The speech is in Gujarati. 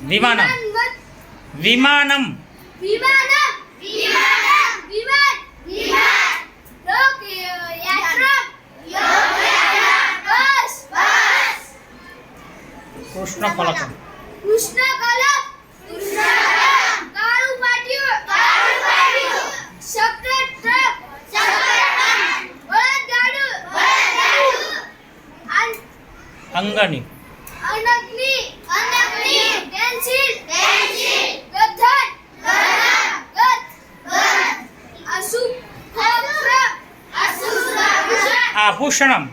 વિમાનમ વિમાનમ વિમાનમ વિમાનમ વિમાન વિમાન લોક યાત્રા બસ બસ કૃષ્ણ ફલકમ કૃષ્ણ કલમ કાળું પાટિયું સક્કર ટ્રક બળદગાડું અંગની અનગ્નિ પેન્સિલ ગધન આભૂષણમ